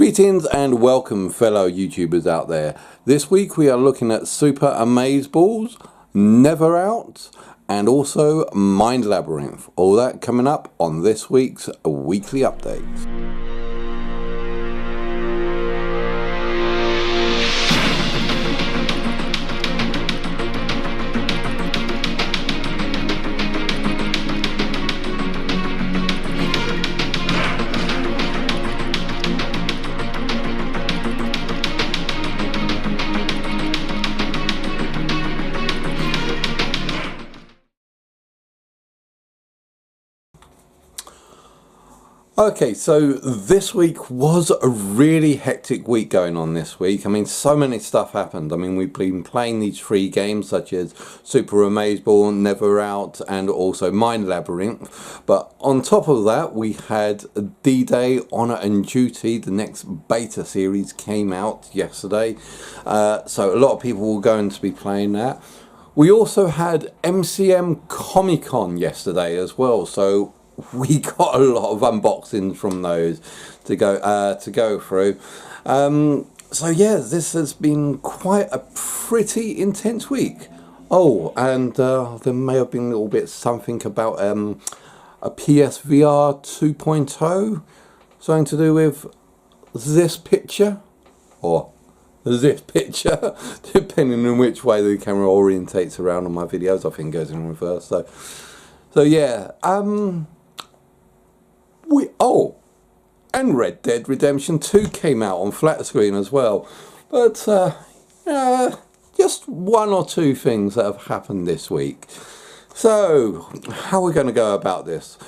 Greetings and welcome, fellow YouTubers out there. This week we are looking at Super Amazeballs, Neverout, and also Mind Labyrinth. All that coming up on this week's weekly update. Okay, so this week was a really hectic week going on this week. I mean, so many stuff happened. I mean, we've been playing these free games such as Super Amazeballs, Neverout, and also Mind Labyrinth. But on top of that, we had D-Day, Honor and Duty. The next beta series came out yesterday. So a lot of people were going to be playing that. We also had MCM Comicon yesterday as well. So we got a lot of unboxings from those to go through. So yeah, this has been quite a pretty intense week. Oh, and there may have been a little bit something about a PSVR 2.0, something to do with this picture or this picture, depending on which way the camera orientates around on my videos. I think it goes in reverse. So yeah. And Red Dead Redemption 2 came out on flat screen as well. But just one or two things that have happened this week. So how are we going to go about this?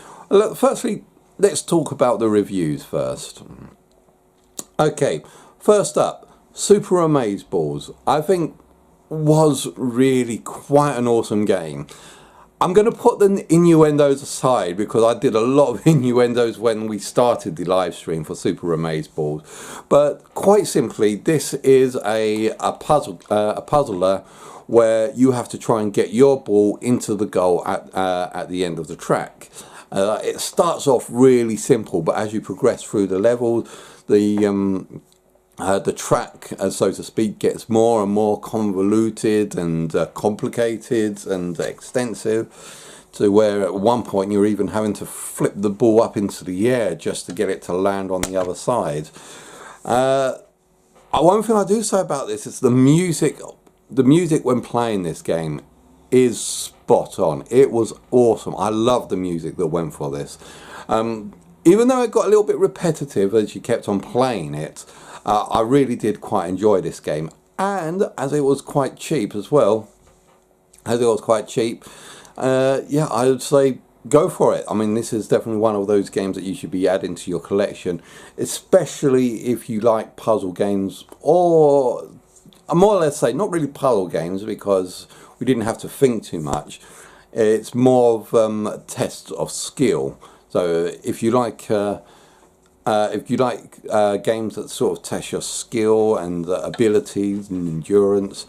Firstly, let's talk about the reviews first. Okay, first up, Super Amazeballs. I think was really quite an awesome game. I'm going to put the innuendos aside because I did a lot of innuendos when we started the live stream for Super Amazeballs. But quite simply, this is a puzzler where you have to try and get your ball into the goal at the end of the track. It starts off really simple, but as you progress through the levels, the track, so to speak, gets more and more convoluted and complicated and extensive, to where at one point you're even having to flip the ball up into the air just to get it to land on the other side. One thing I do say about this is the music. The music when playing this game is spot on. It was awesome. I love the music that went for this. Even though it got a little bit repetitive as you kept on playing it, I really did quite enjoy this game, and as it was quite cheap as well, yeah, I would say go for it. I mean, this is definitely one of those games that you should be adding to your collection, especially if you like puzzle games, or more or less say not really puzzle games because we didn't have to think too much. It's more of tests of skill. So if you like games that sort of test your skill and abilities and endurance,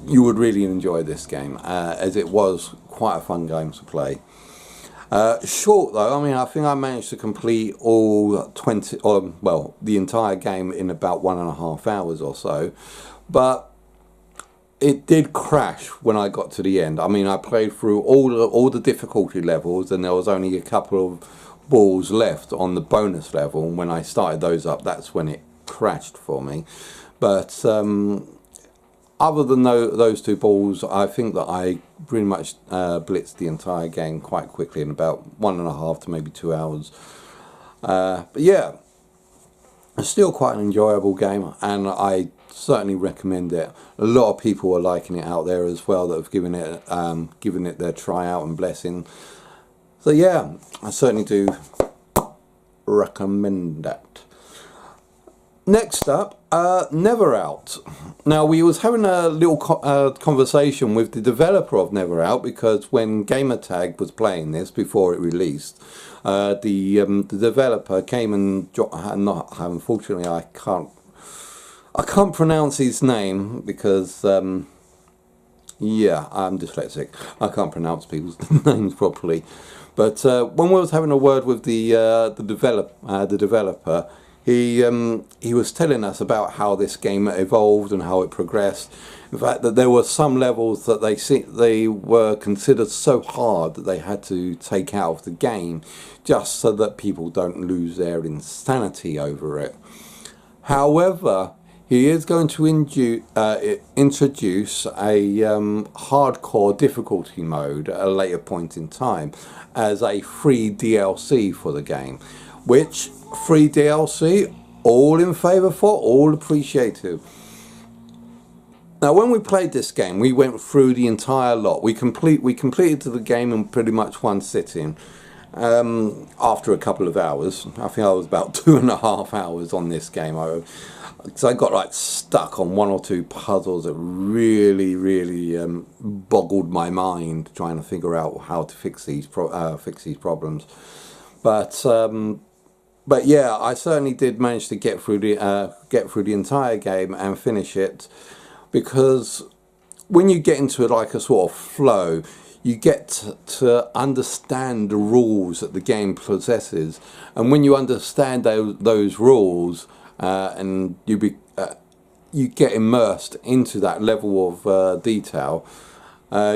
you would really enjoy this game, as it was quite a fun game to play. Short though, I mean, I think I managed to complete all 20, or well, the entire game in about 1.5 hours or so, but it did crash when I got to the end. I mean, I played through all the difficulty levels, and there was only a couple of balls left on the bonus level, and when I started those up, that's when it crashed for me. But other than those two balls, I think that I pretty much blitzed the entire game quite quickly in about 1.5 to maybe 2 hours. But yeah, it's still quite an enjoyable game, and I certainly recommend it. A lot of people are liking it out there as well that have given it their tryout and blessing. So yeah, I certainly do recommend that. Next up, Neverout. Now, we was having a little conversation with the developer of Neverout, because when Gamertag was playing this before it released, the developer came and unfortunately I can't pronounce his name because yeah, I'm dyslexic. I can't pronounce people's names properly. But when we was having a word with the developer, he was telling us about how this game evolved and how it progressed. In fact, that there were some levels that they were considered so hard that they had to take out of the game just so that people don't lose their insanity over it. However, he is going to introduce a hardcore difficulty mode at a later point in time as a free DLC for the game. Which free DLC, all in favour for, all appreciative. Now, when we played this game, we went through the entire lot. We completed the game in pretty much one sitting. After a couple of hours, I think I was about 2.5 hours on this game. So I got like stuck on one or two puzzles that really boggled my mind, trying to figure out how to fix these problems. But yeah, I certainly did manage to get through the entire game and finish it, because when you get into like a sort of flow, you get to understand the rules that the game possesses, and when you understand those rules, and you get immersed into that level of detail,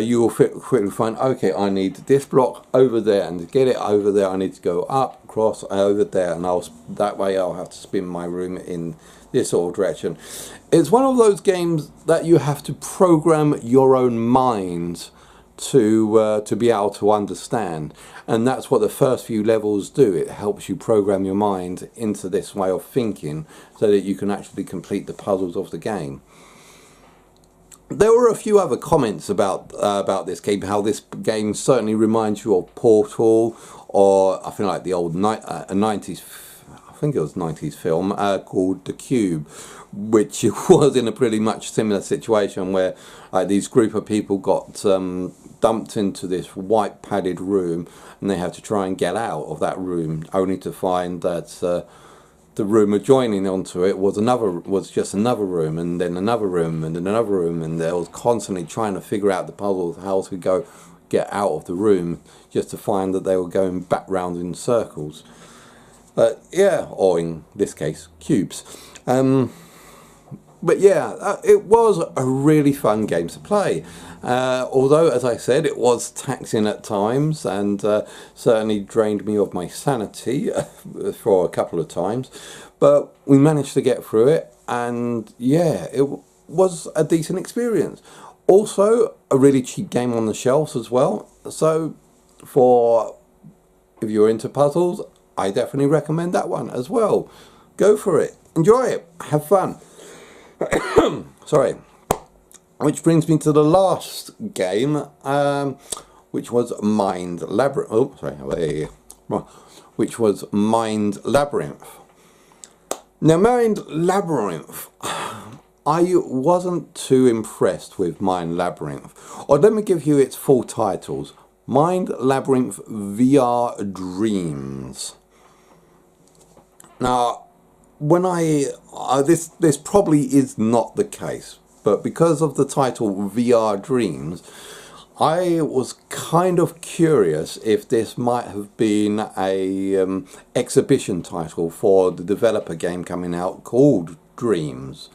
you will quickly find, okay, I need this block over there, and to get it over there I need to go up, across, over there, and that way I'll have to spin my room in this sort of direction. It's one of those games that you have to program your own mind to be able to understand, and that's what the first few levels do. It helps you program your mind into this way of thinking so that you can actually complete the puzzles of the game. There were a few other comments about this game, how this game certainly reminds you of Portal, or I think like the old 90s, I think it was 90s film called The Cube, which was in a pretty much similar situation where these group of people got dumped into this white padded room, and they had to try and get out of that room, only to find that the room adjoining onto it was just another room, and then another room, and then another room, and they was constantly trying to figure out the puzzles how to get out of the room, just to find that they were going back round in circles. Yeah, or in this case, cubes. But yeah, it was a really fun game to play. Although, as I said, it was taxing at times, and certainly drained me of my sanity for a couple of times. But we managed to get through it, and yeah, it was a decent experience. Also, a really cheap game on the shelves as well. So, if you're into puzzles, I definitely recommend that one as well. Go for it. Enjoy it. Have fun. Sorry. Which brings me to the last game, which was Mind Labyrinth. Oh, sorry. Which was Mind Labyrinth. Now, Mind Labyrinth, I wasn't too impressed with Mind Labyrinth. Or let me give you its full titles. Mind Labyrinth VR Dreams. Now, when this probably is not the case, but because of the title VR Dreams, I was kind of curious if this might have been a exhibition title for the developer game coming out called Dreams.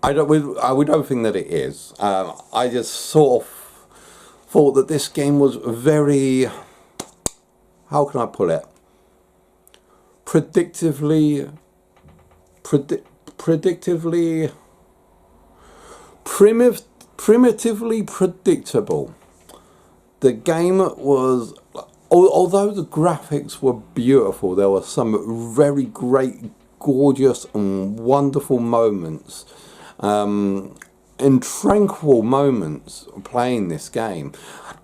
I don't think that it is. I just sort of thought that this game was very, how can I put it, predictively primitively predictable. The game was, although the graphics were beautiful, there were some very great, gorgeous and wonderful moments, and tranquil moments playing this game.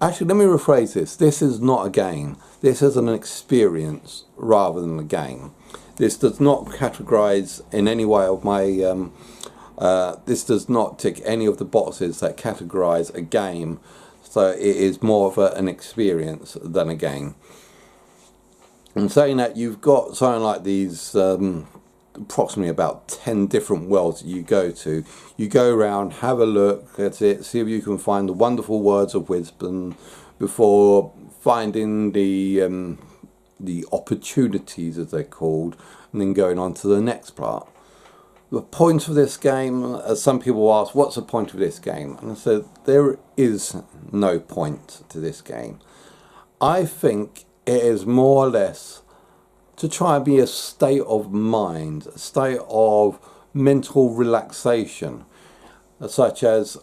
Actually, let me rephrase this. This is not a game. This is an experience rather than a game. This does not categorize in any way of my... this does not tick any of the boxes that categorize a game. So it is more of an experience than a game. And saying that, you've got something like these... approximately about 10 different worlds that you go to. You go around, have a look at it, see if you can find the wonderful words of wisdom before finding the the opportunities as they're called, and then going on to the next part. The point of this game, as some people ask, what's the point of this game? And I said, there is no point to this game. I think it is more or less to try and be a state of mind, a state of mental relaxation, such as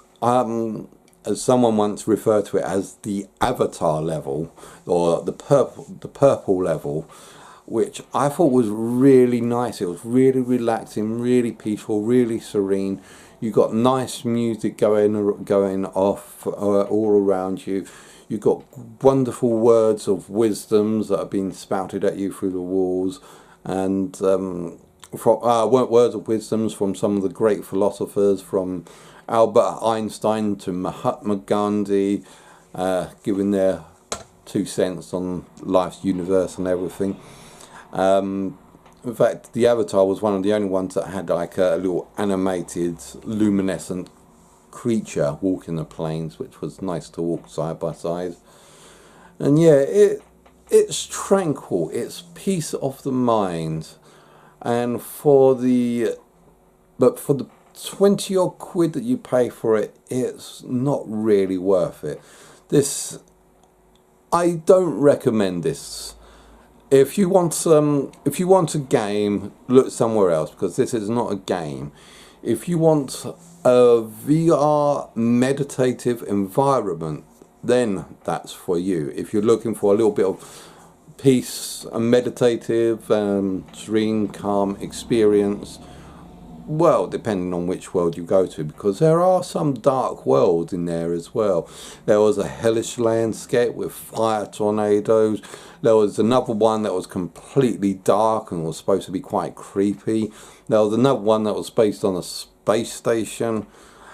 someone once referred to it as the avatar level, or the purple level, which I thought was really nice. It was really relaxing, really peaceful, really serene. You got nice music going off all around you. You got wonderful words of wisdoms that are being spouted at you through the walls, and words of wisdoms from some of the great philosophers, from Albert Einstein to Mahatma Gandhi, giving their 2 cents on life's universe and everything. In fact, the Avatar was one of the only ones that had like a little animated luminescent creature walking the plains, which was nice to walk side by side. And yeah, it's tranquil, it's peace of the mind, and for the 20 odd quid that you pay for it, it's not really worth it. I don't recommend this. If you want a game, look somewhere else, because this is not a game. If you want a VR meditative environment, then that's for you. If you're looking for a little bit of peace, a meditative, serene, calm experience, well, depending on which world you go to, because there are some dark worlds in there as well. There was a hellish landscape with fire tornadoes. There was another one that was completely dark and was supposed to be quite creepy. There was another one that was based on a space station.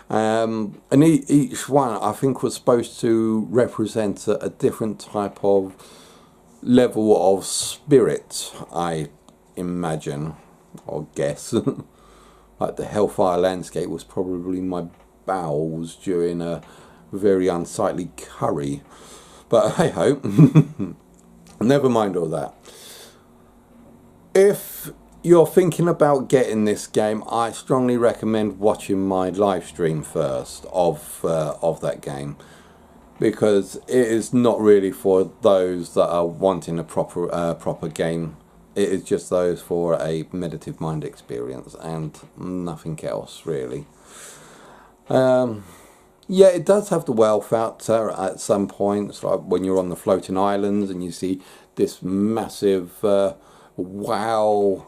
And each one, I think, was supposed to represent a different type of level of spirit, I imagine, or guess. Like the Hellfire landscape was probably my bowels during a very unsightly curry. But hey ho, never mind all that. If you're thinking about getting this game, I strongly recommend watching my live stream first of that game, because it is not really for those that are wanting a proper game. It is just those for a meditative mind experience and nothing else really. Yeah, it does have the wow factor at some points, like when you're on the floating islands and you see this massive wow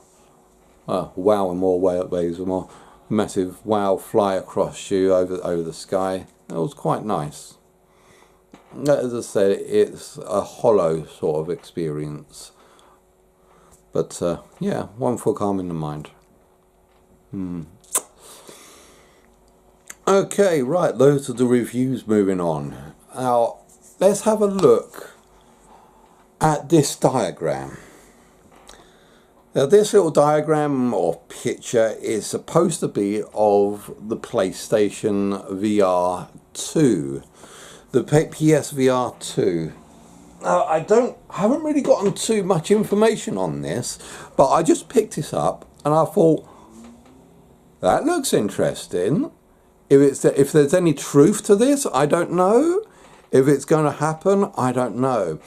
in more ways, more massive wow fly across you over the sky. It was quite nice. As I said, it's a hollow sort of experience. But yeah, one for calming the mind. Okay, right, those are the reviews. Moving on. Now, let's have a look at this diagram. Now, this little diagram or picture is supposed to be of the PlayStation VR 2. The PSVR 2. Now, I haven't really gotten too much information on this, but I just picked this up and I thought, that looks interesting. If there's any truth to this, I don't know. If it's going to happen, I don't know.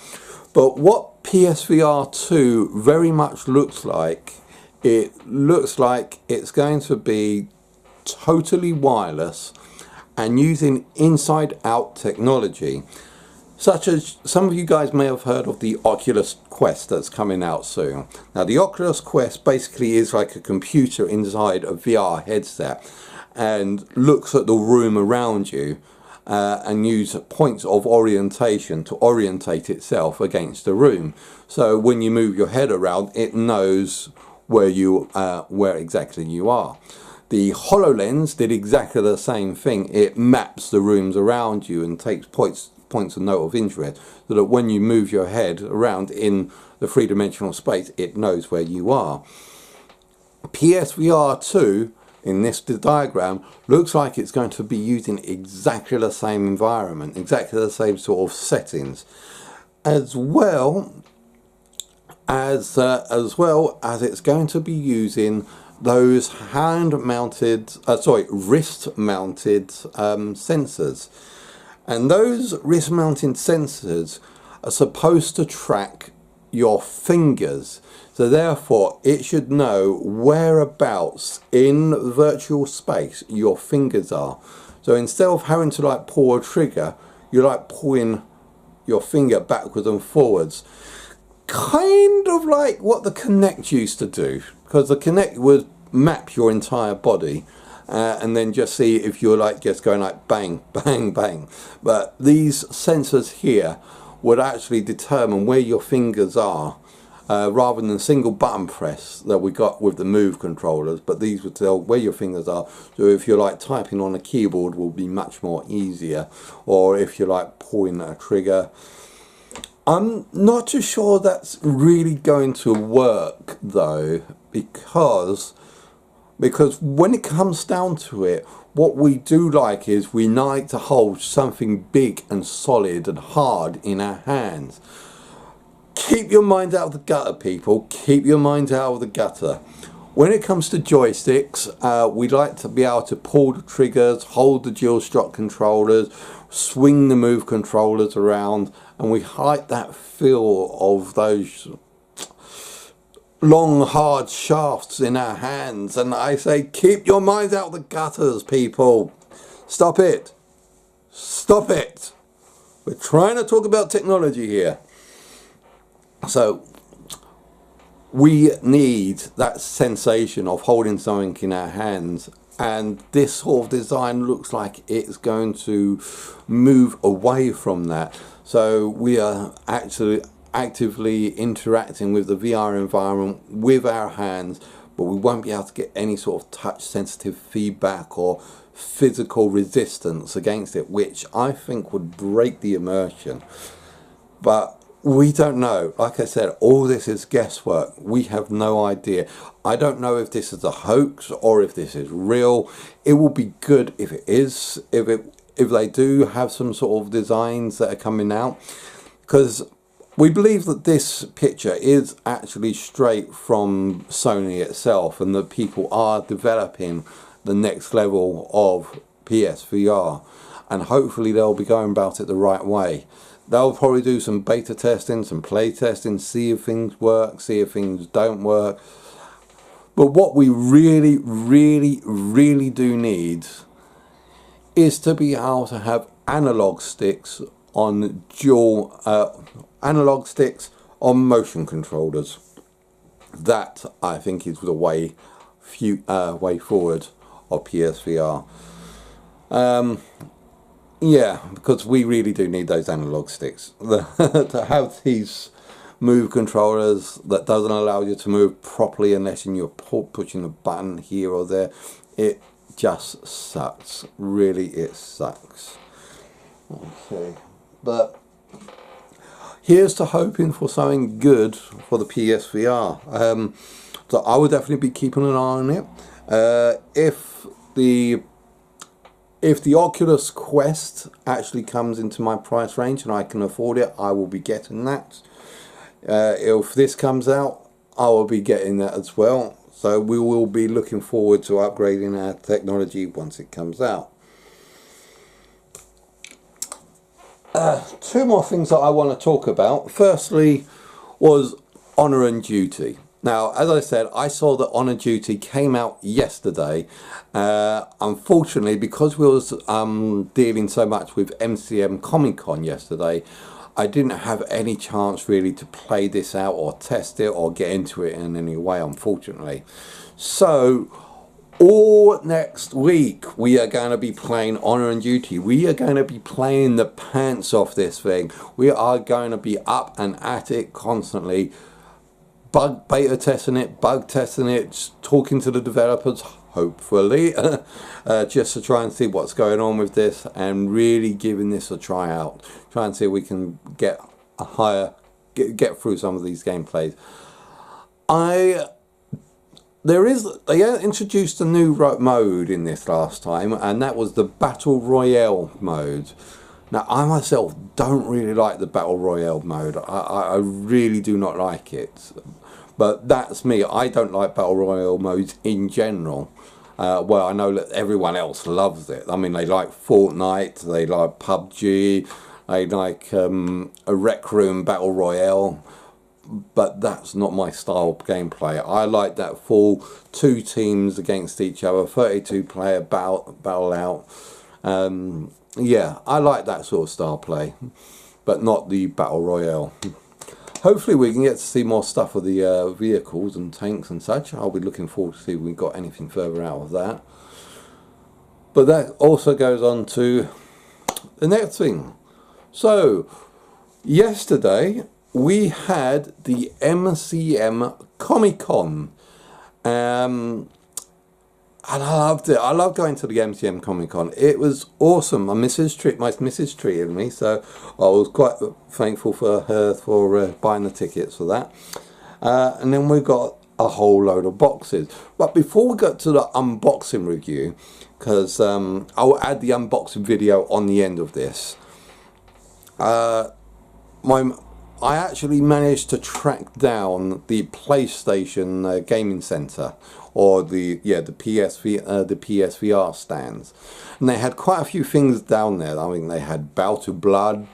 But what PSVR 2 very much looks like, it looks like it's going to be totally wireless and using inside-out technology. Such as, some of you guys may have heard of the Oculus Quest that's coming out soon. Now, the Oculus Quest basically is like a computer inside a VR headset and looks at the room around you and use points of orientation to orientate itself against the room. So when you move your head around, it knows where exactly you are. The HoloLens did exactly the same thing. It maps the rooms around you and takes points of note of interest, so that when you move your head around in the three-dimensional space, it knows where you are. PSVR 2, in this diagram, looks like it's going to be using exactly the same environment, exactly the same sort of settings. As well, as well as it's going to be using those wrist-mounted sensors. And those wrist-mounted sensors are supposed to track your fingers. So therefore, it should know whereabouts in virtual space your fingers are. So instead of having to like pull a trigger, you're like pulling your finger backwards and forwards. Kind of like what the Kinect used to do, because the Kinect would map your entire body and then just see if you're like just going like bang, bang, bang. But these sensors here would actually determine where your fingers are, rather than a single button press that we got with the Move controllers, but these would tell where your fingers are. So if you're like typing on a keyboard, will be much more easier, or if you're like pulling a trigger. I'm not too sure that's really going to work though, because when it comes down to it, what we do like is we like to hold something big and solid and hard in our hands. Keep your mind out of the gutter, people. Keep your mind out of the gutter. When it comes to joysticks, we like to be able to pull the triggers, hold the dual shock controllers, swing the Move controllers around, and we like that feel of those long hard shafts in our hands. And I say, keep your minds out of the gutters, people. Stop it. Stop it. We're trying to talk about technology here. So we need that sensation of holding something in our hands, and this sort of design looks like it's going to move away from that. So we are actually actively interacting with the VR environment with our hands, but we won't be able to get any sort of touch sensitive feedback or physical resistance against it, which I think would break the immersion. But we don't know. Like I said, all this is guesswork. We have no idea. I don't know if this is a hoax or if this is real. It will be good if it is, if they do have some sort of designs that are coming out, because we believe that this picture is actually straight from Sony itself, and that people are developing the next level of PSVR, and hopefully they'll be going about it the right way. They'll probably do some beta testing, some play testing, see if things work, see if things don't work. But what we really, really, really do need is to be able to have analog sticks on analog sticks on motion controllers. That, I think, is the way forward of PSVR. Yeah, because we really do need those analog sticks. To have these Move controllers that doesn't allow you to move properly unless you're pushing a button here or there, it just sucks. Really, it sucks. Okay, but here's to hoping for something good for the PSVR. So I would definitely be keeping an eye on it. If the Oculus Quest actually comes into my price range and I can afford it, I will be getting that. If this comes out, I will be getting that as well. So we will be looking forward to upgrading our technology once it comes out. Two more things that I want to talk about. Firstly was Honor and Duty. Now, as I said, I saw that Honor Duty came out yesterday. Unfortunately, because we was dealing so much with MCM Comicon yesterday, I didn't have any chance really to play this out or test it or get into it in any way, unfortunately. So all next week we are going to be playing Honor and Duty. We are going to be playing the pants off this thing. We are going to be up and at it constantly, beta testing it, bug testing it, talking to the developers, hopefully, just to try and see what's going on with this, and really giving this a try out. Try and see if we can get get through some of these gameplays. They introduced a new mode in this last time, and that was the Battle Royale mode. Now, I myself don't really like the Battle Royale mode. I really do not like it. But that's me. I don't like Battle Royale modes in general. Well, I know that everyone else loves it. I mean, they like Fortnite, they like PUBG, they like a Rec Room Battle Royale. But that's not my style of gameplay. I like that full 2 teams against each other, 32 player battle out. Yeah, I like that sort of style play, but not the Battle Royale. Hopefully we can get to see more stuff of the vehicles and tanks and such. I'll be looking forward to see if we got anything further out of that. But that also goes on to the next thing. So, yesterday we had the McM Comicon. And I loved it. I love going to the McM Comicon. It was awesome. My missus treated me, so I was quite thankful for her for buying the tickets for that. And then we got a whole load of boxes. But before we got to the unboxing review, because I'll add the unboxing video on the end of this. I actually managed to track down the PlayStation gaming center, or the PSVR stands, and they had quite a few things down there. I mean, they had Bow to Blood,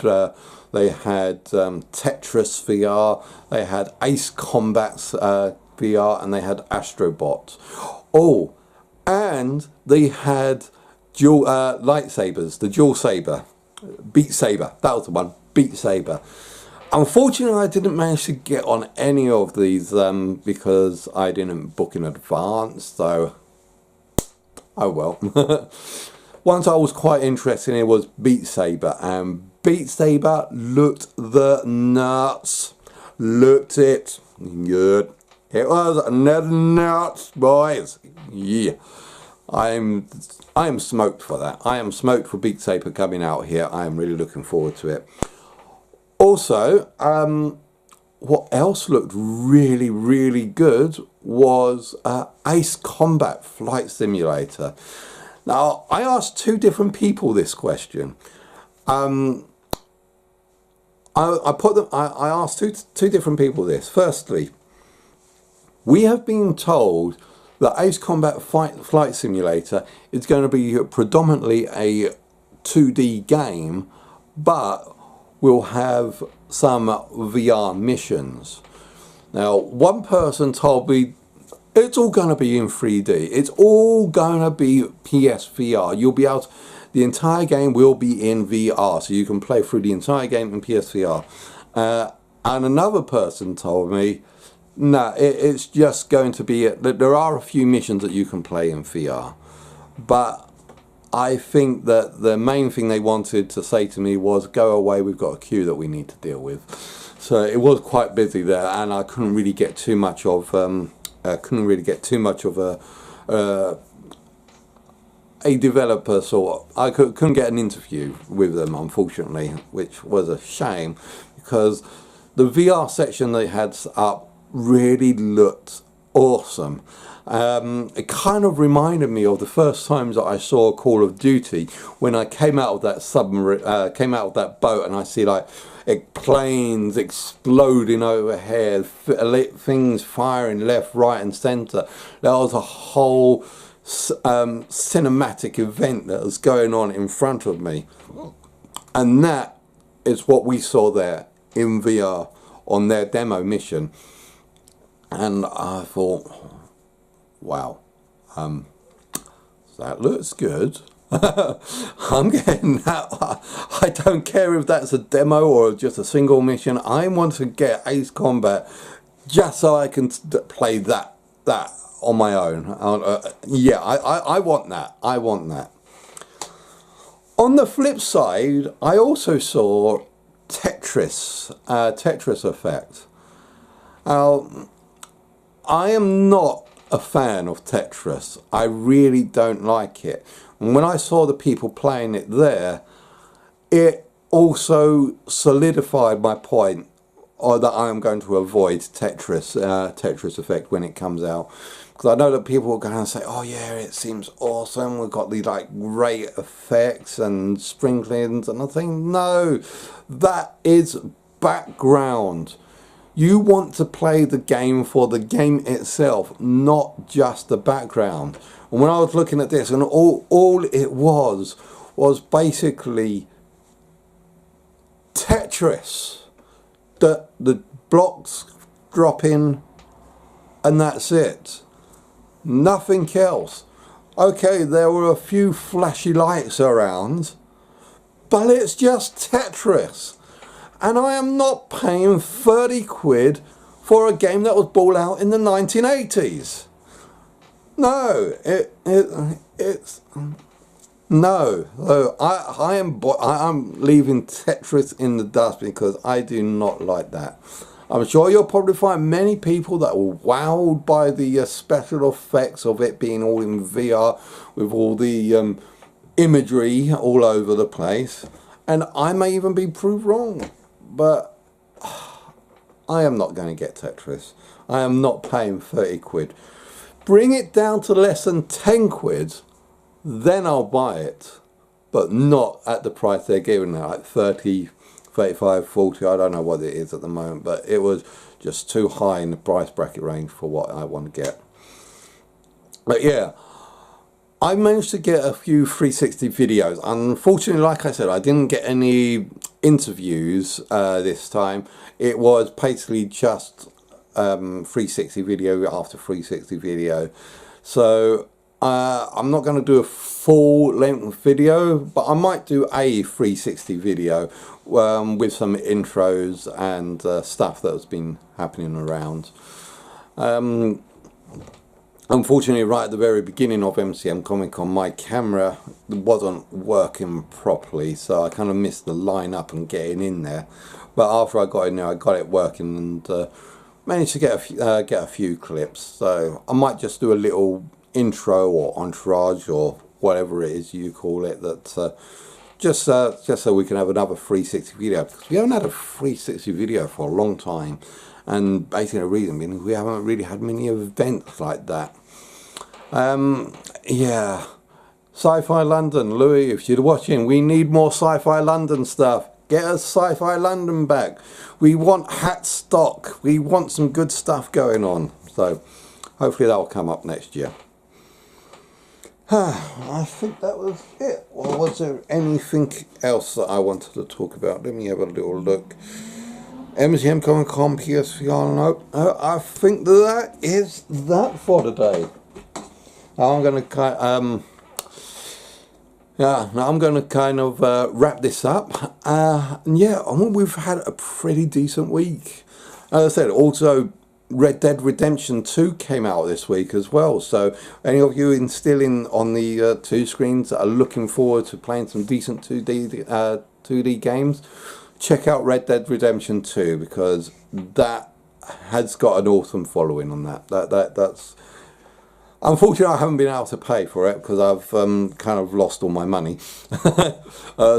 they had Tetris VR, they had Ace Combat's VR, and they had Astrobots. Oh, and they had dual lightsabers, the dual saber, Beat Saber. That was the one, Beat Saber. Unfortunately, I didn't manage to get on any of these because I didn't book in advance, so oh well. Once I was quite interested in it was Beat Saber, and Beat Saber looked the nuts. Looked it good. It was another nuts, boys. Yeah. I am smoked for that. I am smoked for Beat Saber coming out here. I am really looking forward to it. Also, what else looked really, really good was Ace Combat Flight Simulator. Now, I asked 2 different people this question. I asked two different people this. Firstly, we have been told that Ace Combat Flight Simulator is going to be predominantly a 2D game, but we'll have some VR missions. Now, one person told me it's all going to be in 3D. It's all going to be PSVR. You'll be able to, the entire game will be in VR, so you can play through the entire game in PSVR. And another person told me, no, it's just going to be, there are a few missions that you can play in VR, but I think that the main thing they wanted to say to me was, go away, we've got a queue that we need to deal with. So it was quite busy there, and I couldn't really get too much of a developer sort of, I couldn't get an interview with them, unfortunately, which was a shame, because the VR section they had up really looked awesome. It kind of reminded me of the first times that I saw Call of Duty, when I came out of that submarine, came out of that boat, and I see like planes exploding overhead, things firing left, right, and centre. There was a whole cinematic event that was going on in front of me, and that is what we saw there in VR on their demo mission. And I thought, wow, that looks good. I'm getting that. I don't care if that's a demo or just a single mission. I want to get Ace Combat just so I can play that on my own. Yeah, I want that. I want that. On the flip side, I also saw Tetris Effect. Now, I am not a fan of Tetris. I really don't like it. And when I saw the people playing it there, it also solidified my point that I am going to avoid Tetris Effect when it comes out, Because I know that people are going to say, oh yeah, it seems awesome, we've got these like great effects and sprinklings, and I think, no, that is background. You want to play the game for the game itself, not just the background. And when I was looking at this, and all it was basically Tetris. The blocks drop in and that's it. Nothing else. Okay, there were a few flashy lights around, but it's just Tetris. And I am not paying 30 quid for a game that was brought out in the 1980s. No, it's no. So I am leaving Tetris in the dust because I do not like that. I'm sure you'll probably find many people that were wowed by the special effects of it being all in VR with all the imagery all over the place, and I may even be proved wrong, but I am not going to get Tetris. I am not paying 30 quid. Bring it down to less than 10 quid, then I'll buy it, but not at the price they're giving it, like 30, 35, 40, I don't know what it is at the moment, but it was just too high in the price bracket range for what I want to get. But yeah, I managed to get a few 360 videos. Unfortunately, like I said, I didn't get any interviews this time. It was basically just 360 video after 360 video. So I'm not going to do a full length video, but I might do a 360 video with some intros and stuff that's been happening around. Unfortunately, right at the very beginning of MCM Comicon, my camera wasn't working properly, so I kind of missed the line up and getting in there. But after I got in there, I got it working and managed to get a few clips. So I might just do a little intro or entourage or whatever it is you call it, that just so we can have another 360 video, because we haven't had a 360 video for a long time, and basically the reason being we haven't really had many events like that. Yeah, Sci-Fi London, Louis, if you're watching, we need more Sci-Fi London stuff. Get us Sci-Fi London back. We want hat stock. We want some good stuff going on. So hopefully that will come up next year. I think that was it. Or was there anything else that I wanted to talk about? Let me have a little look. MCM Comicon, PSVR, no. I think that is that for today. I'm going to kind of wrap this up. Yeah, we've had a pretty decent week. As I said, also Red Dead Redemption 2 came out this week as well, so any of you still on the 2 screens that are looking forward to playing some decent 2D games, check out Red Dead Redemption 2, because that has got an awesome following on that. That's unfortunately, I haven't been able to pay for it because I've kind of lost all my money,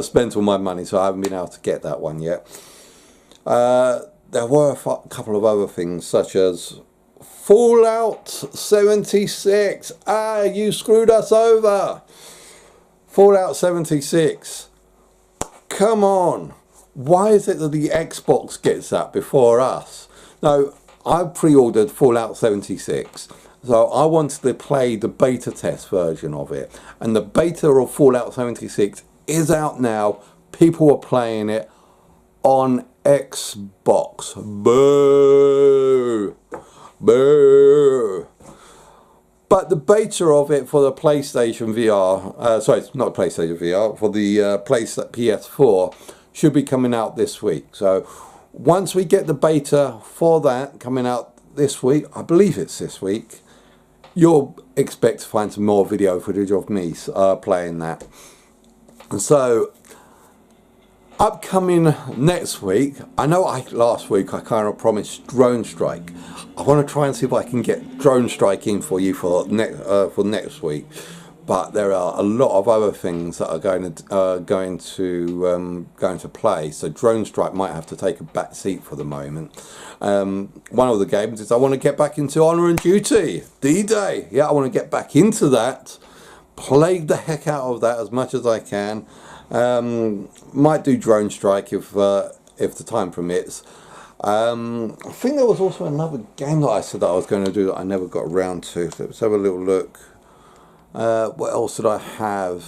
spent all my money, so I haven't been able to get that one yet. There were a couple of other things, such as Fallout 76. You screwed us over. Fallout 76. Come on. Why is it that the Xbox gets that before us? No, I pre-ordered Fallout 76. So I wanted to play the beta test version of it. And the beta of Fallout 76 is out now. People are playing it on Xbox. Boo! Boo! But the beta of it for the PlayStation VR, sorry, it's not PlayStation VR, for the PS4 should be coming out this week. So once we get the beta for that coming out this week, I believe it's this week, you'll expect to find some more video footage of me playing that. So upcoming next week, I know last week I kind of promised Drone Strike. I want to try and see if I can get Drone Strike in for you for next week. but there are a lot of other things that are going to play. So Drone Strike might have to take a back seat for the moment. One of the games is I want to get back into Honor and Duty D-Day. Yeah, I want to get back into that, play the heck out of that as much as I can. Might do Drone Strike if the time permits. I think there was also another game that I said that I was going to do that I never got around to. So let's have a little look. What else did I have?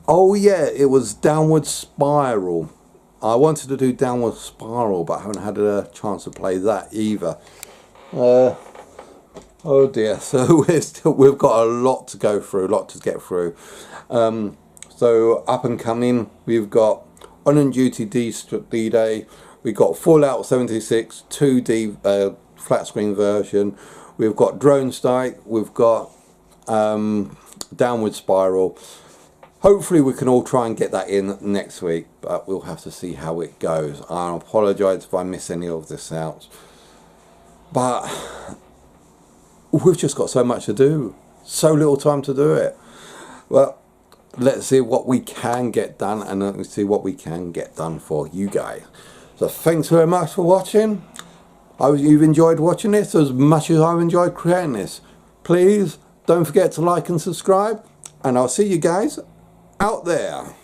Oh yeah, it was Downward Spiral. I wanted to do Downward Spiral, but I haven't had a chance to play that either. Oh dear, so we've got a lot to go through, a lot to get through. So up and coming, we've got Honor and Duty D-Day. We've got Fallout 76 2D flat screen version. We've got Drone Strike. We've got Downward Spiral. Hopefully we can all try and get that in next week, but we'll have to see how it goes. I apologise if I miss any of this out, but we've just got so much to do, so little time to do it. Well, let's see what we can get done, and let's see what we can get done for you guys. So thanks very much for watching. I hope you've enjoyed watching this as much as I've enjoyed creating this. Please don't forget to like and subscribe, and I'll see you guys out there.